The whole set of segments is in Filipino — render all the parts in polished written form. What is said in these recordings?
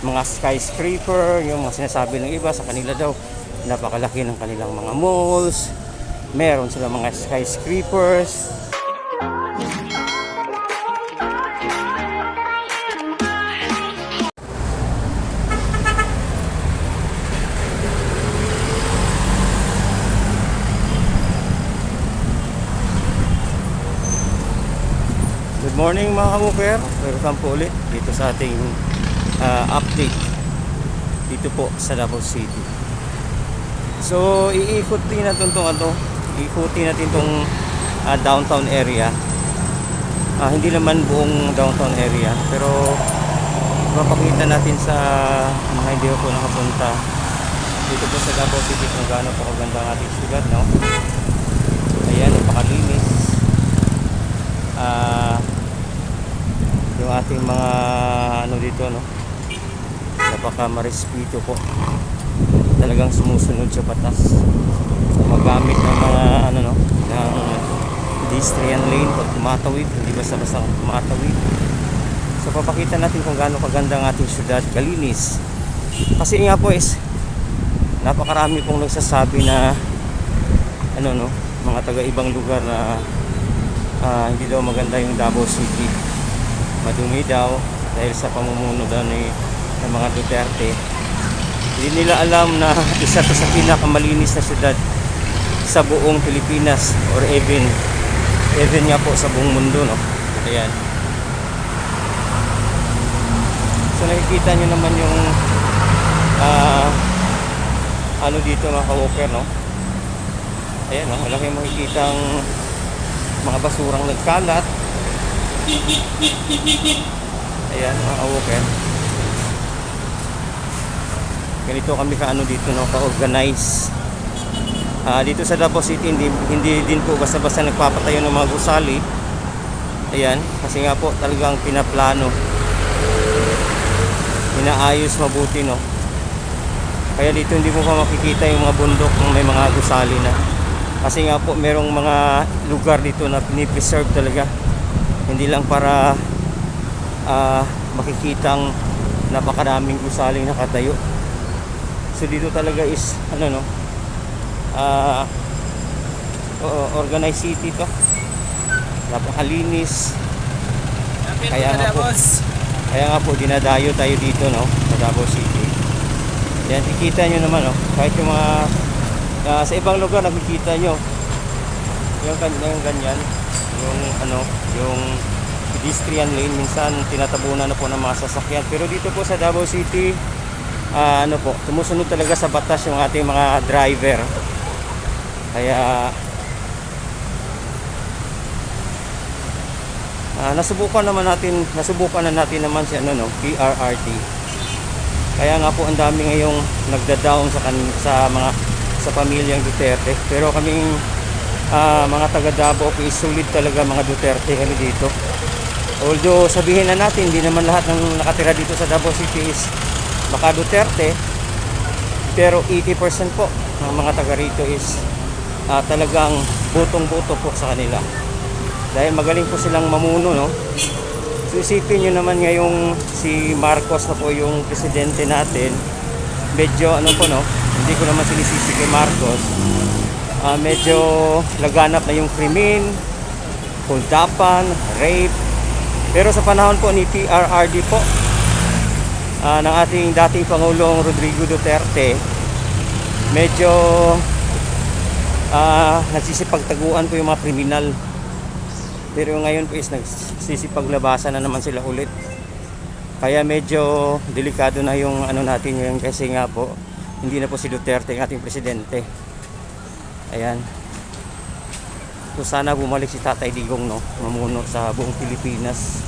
mga skyscraper, yung mga sinasabi ng iba sa kanila daw, napakalaki ng kanilang mga malls, meron sila mga skyscrapers. Good morning mga kamuper, welcome po ulit dito sa ating update dito po sa Davao City. So iikutin natin itong downtown area. Hindi naman buong downtown area, pero mapakita natin sa mga hindi po nakapunta dito po sa Davao City kung gaano po kaganda ang ating syudad, no? Ayan, napakalinis. Yung ating mga dito, no, napaka-marespeto po, talagang sumusunod sa batas, magamit ng mga ng pedestrian lane pag tumatawid, hindi basta-basta tumatawid. So papakita natin kung gaano kaganda ang ating syudad, kalinis. Kasi nga po is napakarami pong nagsasabi na mga taga-ibang lugar na hindi daw maganda yung Davao City, madumi daw dahil sa pamumuno daw ng mga Duterte. Hindi nila alam na isa to sa pinakamalinis na syudad sa buong Pilipinas, or even nga po sa buong mundo, no? Ayan. So nakikita nyo naman yung dito mga ka-walker, no? Ayan, no? Wala kayong makikitang mga basurang nagkalat. Ayan mga ka-walker, ganito kami dito, no, ka-organize. Dito sa Davao City hindi din po basta-basta nagpapatayo ng mga gusali. Ayan, kasi nga po talagang pinaplano, inaayos mabuti, no. Kaya dito hindi mo pa makikita yung mga bundok ng may mga gusali na, kasi nga po merong mga lugar dito na pinipreserve talaga, hindi lang para makikitang napakaraming gusaling nakatayo. So dito talaga is organized city to, napakalinis. Kaya nga po dinadayo tayo dito, no, sa Davao City. Yan, kikita nyo naman, no, kahit yung mga sa ibang lugar nakikita nyo yung ganyan, yung pedestrian lane, minsan tinatabunan na po ng mga sasakyan. Pero dito po sa Davao City, tumusunod talaga sa batas yung ating mga driver. Kaya nasubukan na natin naman si PRRD. Kaya nga po ang dami ngayong nagda-down sa pamilyang Duterte. Pero kaming mga taga Davao, sulit talaga mga Duterte kami dito. Although sabihin na natin, hindi naman lahat ng nakatira dito sa Davao City is baka Duterte, pero 80% po ng mga taga rito is talagang butong-buto po sa kanila, dahil magaling po silang mamuno, no. So isipin nyo naman ngayong si Marcos na po yung presidente natin, medyo hindi ko naman sinisisi kay Marcos, medyo laganap na yung krimen, kuldapan, rape. Pero sa panahon po ni PRRD po, ng ating dating Pangulong Rodrigo Duterte, medyo nagsisipagtaguan po yung mga kriminal. Pero ngayon po is nagsisipaglabasan na naman sila ulit. Kaya medyo delikado na yung natin ngayon, kasi nga po hindi na po si Duterte ang ating presidente. Ayan. So sana bumalik si Tatay Digong, no, mamuno sa buong Pilipinas.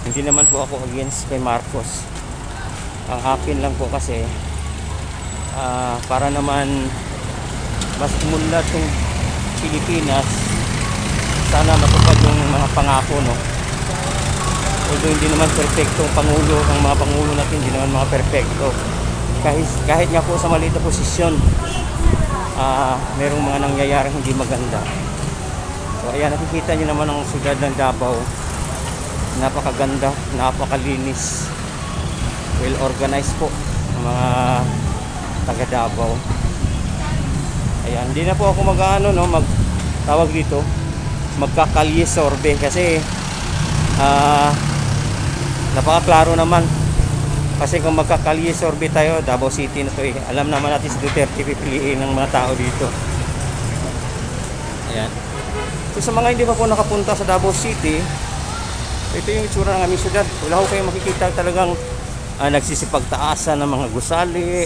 Hindi naman po ako against kay Marcos. Ang akin lang po kasi para naman mas umunlad yung Pilipinas, sana matupad yung mga pangako, no. Although hindi naman perfecto ang mga pangulo natin, hindi naman mga perfecto. Kahit nga po sa maliit na posisyon, merong mga nangyayaring hindi maganda. So ayan, nakikita nyo naman ang syudad ng Davao, napakaganda, napakalinis. well organized po ng mga taga Davao. Ayan, hindi na po ako mag-ano, no, tawag dito, magkakalye sorbe kasi napakaklaro naman. Kasi kung magkakalye sorbe tayo, Davao City na to eh. Alam naman natin si Duterte pipiliin ng mga tao dito. Ayan. So sa mga hindi pa po nakapunta sa Davao City, ito yung itsura ng aming syudad. Wala ko kayo makikita talagang nagsisipagtaasan ng mga gusali,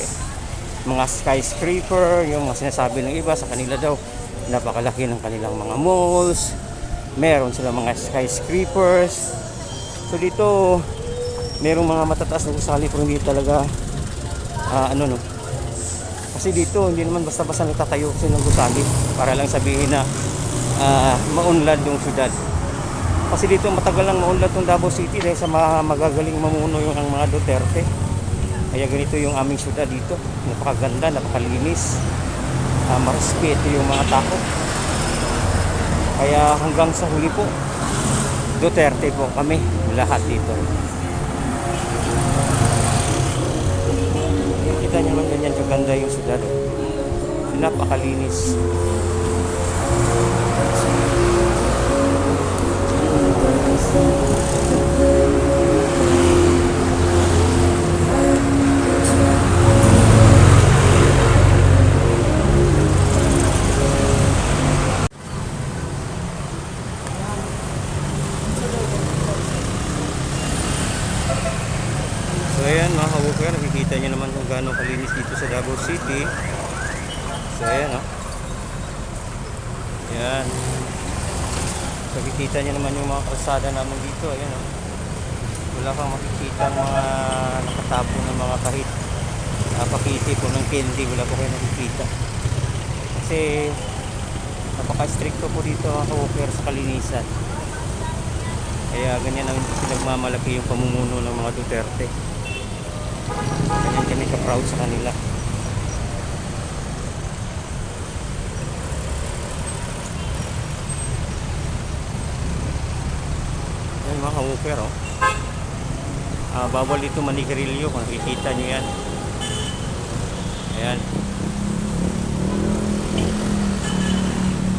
mga skyscraper, yung mga sinasabi ng iba sa kanila daw napakalaki ng kanilang mga malls, meron silang mga skyscrapers. So dito merong mga matataas na gusali pero hindi talaga kasi dito hindi naman basta-basta nagtatayo kasi ng gusali para lang sabihin na maunlad yung syudad. Kasi dito matagal lang maunlad yung Davao City dahil sa magagaling mamuno yung ang mga Duterte. Kaya ganito yung aming syudad dito. Napakaganda, napakalinis. Marespeto yung mga tao. Kaya hanggang sa huli po, Duterte po kami lahat dito. Kita nyo naman ganyan kaganda yung syudad. Napakalinis. So ayan mga kabuker, nakikita nyo naman kung gaano kalinis dito sa Davao City. So ayan ayan. So nakikita nyo naman yung mga kalsada namin dito. Ayan wala kang makikita mga nakatapon ng mga kahit pakiti po ng candy. Wala po kayo nakikita. Kasi napaka-stricto po dito mga kabuker sa kalinisan. Kaya ganyan ang pinagmamalaki yung pamumuno ng mga Duterte. Ganyan kami ka-proud sa kanila. Ayan mga ka-woofer bawal dito manigarilyo kung nakikita nyo yan. Ayan.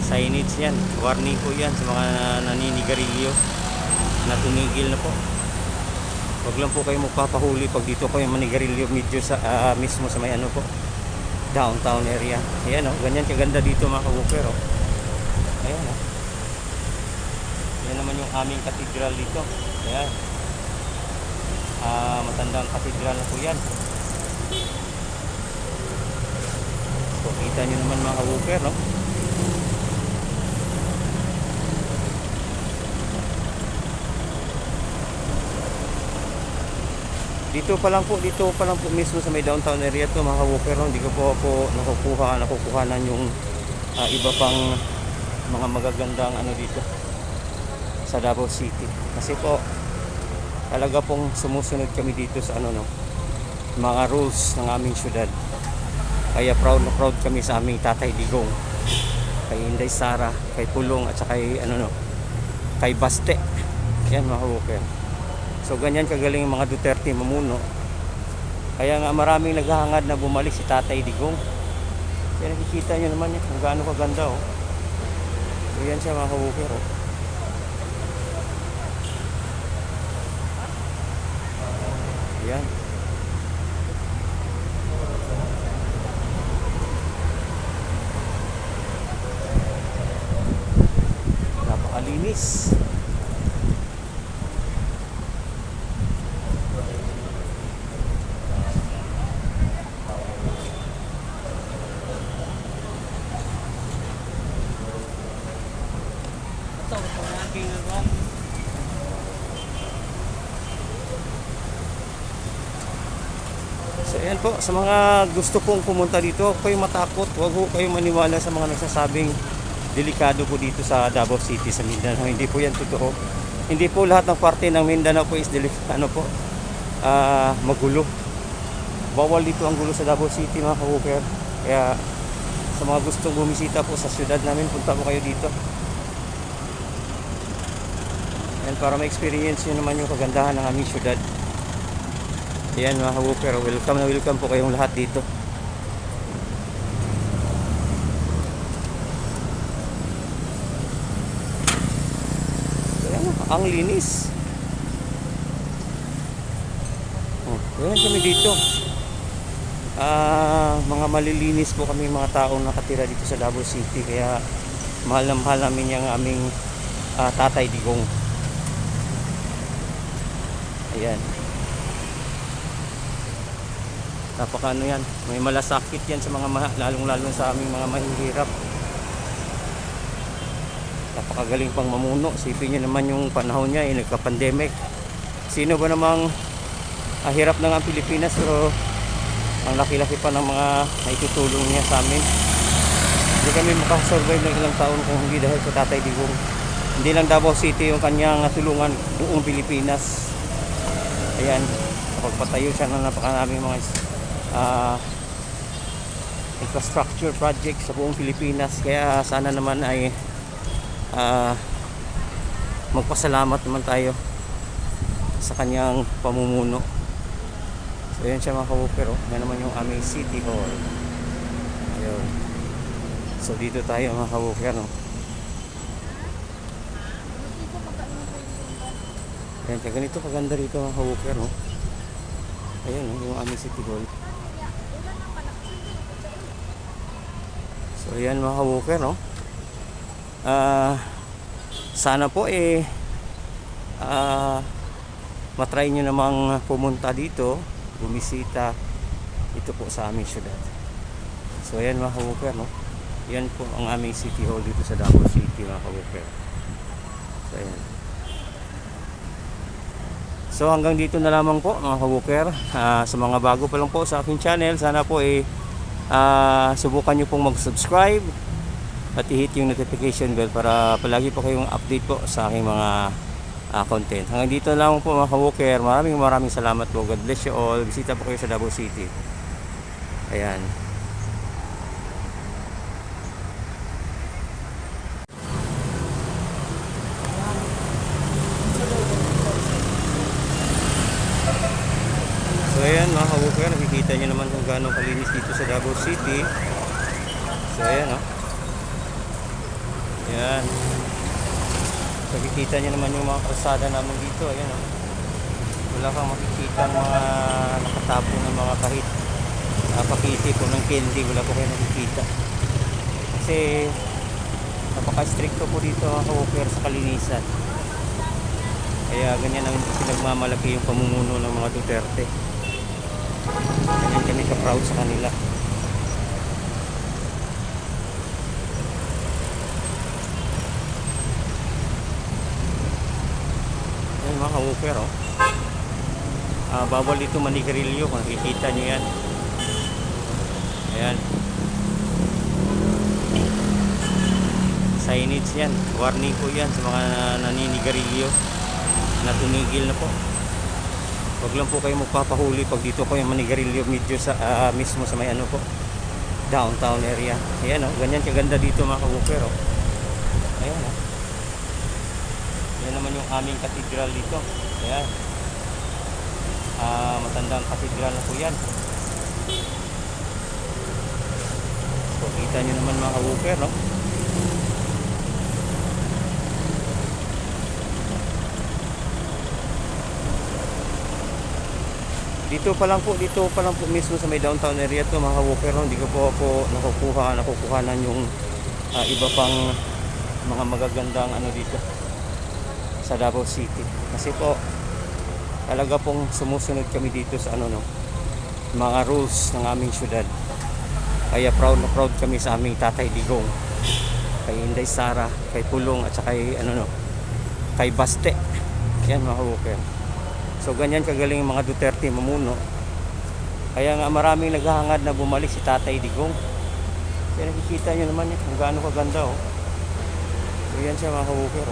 Signage yan. Warning po yan sa mga naninigarilyo na tumigil na po. Huwag lang po kayo magpapahuli pag dito kayo manigarilyo medyo sa mismo sa may po downtown area. Ayan ganyan kaganda dito mga ka-woofer Ayan yan naman yung aming cathedral dito. Ayan matandang cathedral na po yan. So kita nyo naman mga ka-woofer dito pa lang po mismo sa may downtown area to mga ka-woofer hindi ko po ako nakukuhanan yung iba pang mga magagandang dito sa Davao City kasi po talaga pong sumusunod kami dito sa mga rules ng aming syudad. Kaya proud na proud kami sa aming Tatay Digong, kay Inday Sara, kay Pulong at saka kay Baste. Yan mga ka-woofer. So ganyan kagaling yung mga Duterte mamuno. Kaya nga maraming naghahangad na bumalik si Tatay Digong. Kaya nakikita nyo naman yan kung gaano kaganda So yan siya mga ka-woofer Yan. Napakalinis. So ayan po, sa mga gusto pong pumunta dito, huwag kayong matakot, huwag kayong maniwala sa mga nagsasabing delikado po dito sa Davao City sa Mindanao. Hindi po yan totoo. Hindi po lahat ng parte ng Mindanao po is magulo. Bawal dito ang gulo sa Davao City mga ka-woofer. Kaya sa mga gustong bumisita po sa syudad namin, punta po kayo dito. And para ma-experience nyo naman yung kagandahan ng aming syudad. Ayan mga ka-wooker, welcome na welcome po kayong lahat dito. Ayan, ang linis. Ayan kami dito. Mga malilinis po kami mga taong nakatira dito sa Davao City, kaya mahal na mahal namin yung aming Tatay Digong. Ayan. Napaka ano yan, may malasakit yan sa mga lalong sa aming mga mahihirap. Napakagaling pang mamuno. Sipin nyo naman yung panahon niya, nagka-pandemic. Sino ba namang hirap na nga ang Pilipinas, pero ang laki-laki pa ng mga naitutulong niya sa amin. Hindi kami makasurvive ng ilang taon kung hindi dahil sa Tatay Digong. Hindi lang Davao City yung kanyang natulungan, buong Pilipinas. Ayan, pagpatayo siya ng napakaraming mga infrastructure project sa buong Pilipinas. Kaya sana naman ay magpasalamat naman tayo sa kanyang pamumuno. So yun siya mga ka-wooker, yan naman yung aming City Hall. Ayun. So dito tayo mga ka-wooker, no? Ayan, ganito kaganda rito mga ka-wooker, no? Ayan, yung aming City Hall. So ayan mga ka-wooker, no? Sana po matry nyo namang pumunta dito, bumisita ito po sa aming syudad. So ayan mga ka-wooker, no? Yan po ang aming City Hall dito sa Davao City mga ka-wooker. So ayan. So hanggang dito na lamang po mga ka-wooker. Sa mga bago pa lang po sa aking channel, sana po subukan nyo pong mag-subscribe at i-hit yung notification bell para palagi po kayong update po sa aking mga content. Hanggang dito lang po mga ka-wooker. Maraming salamat po. God bless you all. Bisita po kayo sa Davao City. Ayan. So ayan mga ka-wooker, nakikita nyo naman kung gaano kalinis dito sa Davao City. So ayan, no? Ayan. Nakikita nyo naman yung mga kalsada namin dito. Ayan, oh. Wala kang makikita ng mga nakatapon ng mga kahit pakiti po ng candy. Wala po kayo nakikita. Kasi napaka-stricto po dito mga ka-wooker sa kalinisan. Kaya ganyan ang pinagmamalaki yung pamumuno ng mga Duterte. Ganyan kami ka-proud sa kanila. Mga ka-wooker, bawal dito manigarilyo kung nakikita nyo yan. Ayan, signage yan, warning po yan sa mga naninigarilyo na tumigil na po. Huwag lang po kayo magpapahuli pag dito kayo manigarilyo medyo sa mismo sa may ano po, downtown area. Ayan, ganyan kaganda dito mga ka-wooker. Ayan, yan naman yung aming katedral dito. Ayan. Matandang katedral na po yan. So kita nyo naman mga ka-wooker, no? Dito pa lang po mismo sa may downtown area to mga ka-wooker, no? Hindi ko po ako nakukuhanan yung iba pang mga magagandang ano dito sa Davao City. Kasi po talaga pong sumusunod kami dito sa mga rules ng aming syudad. Kaya proud na proud kami sa aming Tatay Digong, kay Inday Sara, kay Pulong at saka kay Baste. Yan mga ka-wooker. So ganyan kagaling yung mga Duterte mamuno. Kaya nga maraming naghahangad na bumalik si Tatay Digong. Kaya nakikita nyo naman yan kung gaano kaganda. So yan siya mga ka-wooker.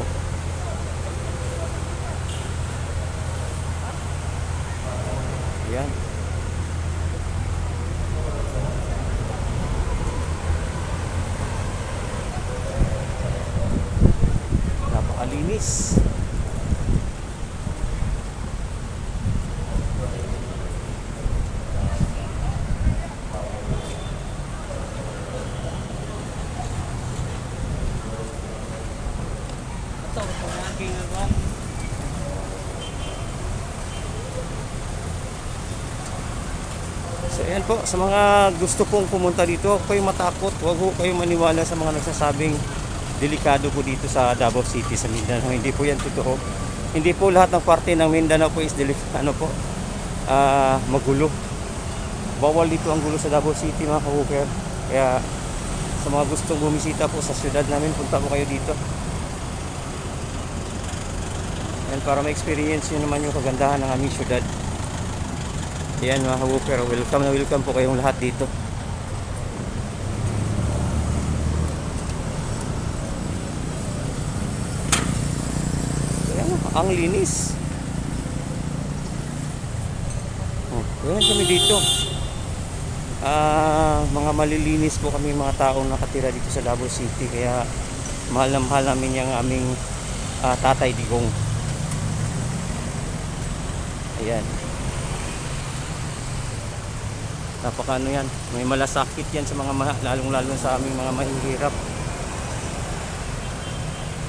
Yan. Napakalinis. So ayan po, sa mga gusto pong pumunta dito, huwag kayong matakot, huwag ho kayong maniwala sa mga nagsasabing delikado po dito sa Davao City, sa Mindanao. Hindi po yan totoo. Hindi po lahat ng parte ng Mindanao po is magulo. Bawal dito ang gulo sa Davao City, mga ka-walker. Kaya sa mga gustong bumisita po sa syudad namin, punta po kayo dito. Yan, para ma-experience nyo naman yung kagandahan ng aming syudad. Yan mga ka-walker, welcome na welcome po kayong lahat dito. Yan, ang linis. Yan kami dito. Mga malilinis po kami, mga taong nakatira dito sa Davao City. Kaya mahal na mahal namin yung aming Tatay Digong. Ayan. Napakaano yan. May malasakit yan sa mga lalong-lalo sa aming mga mahihirap.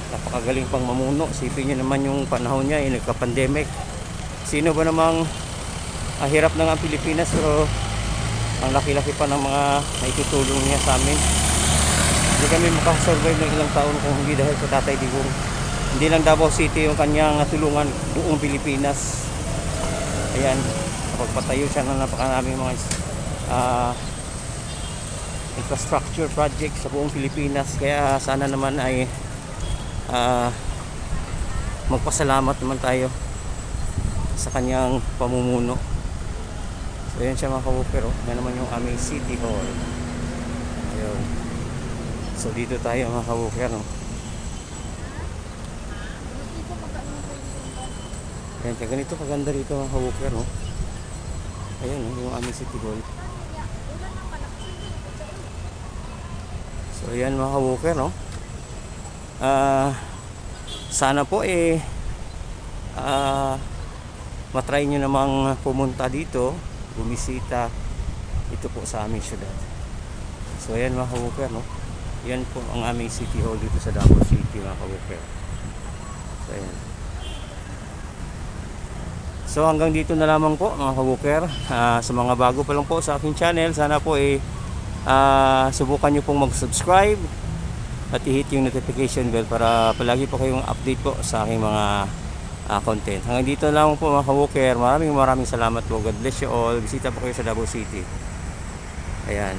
Napakagaling pang mamuno. Sipin nyo naman yung panahon niya, nagka-pandemic. Sino ba namang hirap na nga ang Pilipinas, pero ang laki-laki pa ng mga naitutulong niya sa amin. Hindi kami makasurvive ng ilang taon kung hindi dahil sa Tatay Digong. Hindi lang Davao City yung kanyang tulungan, buong Pilipinas. Ayan, kapagpatayo siya ng napakaraming mga infrastructure project sa buong Pilipinas. Kaya sana naman ay magpasalamat naman tayo sa kanyang pamumuno. So yan siya mga ka-walker, yan naman yung aming City Hall. Ayun. So dito tayo mga ka-walker, no? Yan, kaya ganito kaganda rito mga ka-walker, no? Ayun, no? Yung aming City Hall. So yan mga ka-walker, no? Sana po matry nyo namang pumunta dito, bumisita ito po sa aming syudad. So ayan mga ka-walker, no? Yan po ang aming City Hall dito sa Davao City mga ka-walker. So ayan. So hanggang dito na lamang po mga ka-walker. Sa mga bago pa lang po sa aking channel, sana po subukan nyo pong mag-subscribe at i-hit yung notification bell para palagi po kayong update po sa aking mga content. Hanggang dito lang po mga ka-walker. Maraming salamat po. God bless you all. Bisita po kayo sa Davao City. Ayan.